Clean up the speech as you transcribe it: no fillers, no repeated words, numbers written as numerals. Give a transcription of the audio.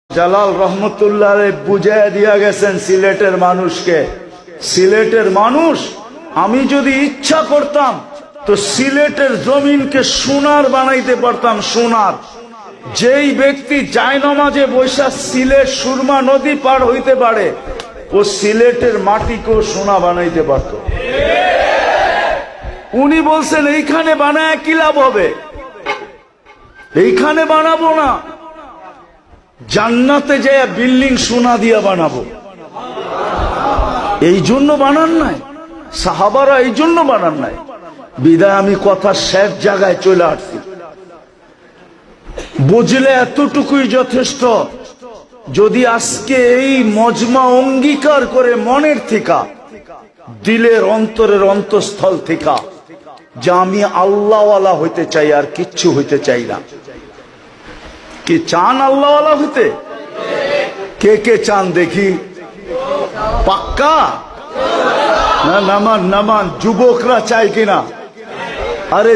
জালাল রহমতুল্লাহ বুঝাইয়া দিয়া গেছেন সিলেটের মানুষকে। সিলেটের মানুষ, আমি যদি ইচ্ছা করতাম তো সিলেটের জমিনকে সোনার বানাইতে পারতাম। সোনার যেই ব্যক্তি জায়নামাজে বৈশা সিলেট সুরমা নদী পার হইতে পারে, ও সিলেটের মাটিকেও সোনা বানাইতে পারত। উনি বলছেন এইখানে বানায় কি লাভ হবে, এইখানে বানাবো না, জান্নাতে যায় বিল্ডিং সোনা দিয়া বানাবো। এই জন্য বানান নাই সাহাবারা, এই জন্য বানান নাই। বিদায় আমি কথা শেষ জায়গায় চলে আসছি। বুঝলে এতটুকুই যথেষ্ট। যদি আজকে এই মজমা অঙ্গীকার করে মনের থেকে, দিলের অন্তরের অন্তঃস্থল থেকে, যে আমি আল্লাহওয়ালা হইতে চাই আর কিচ্ছু হইতে চাই না। কে চান আল্লাহওয়ালা হইতে? কে কে চান দেখি? পাক্কা না? নামান নামান। যুবকরা চাই কিনা? আরে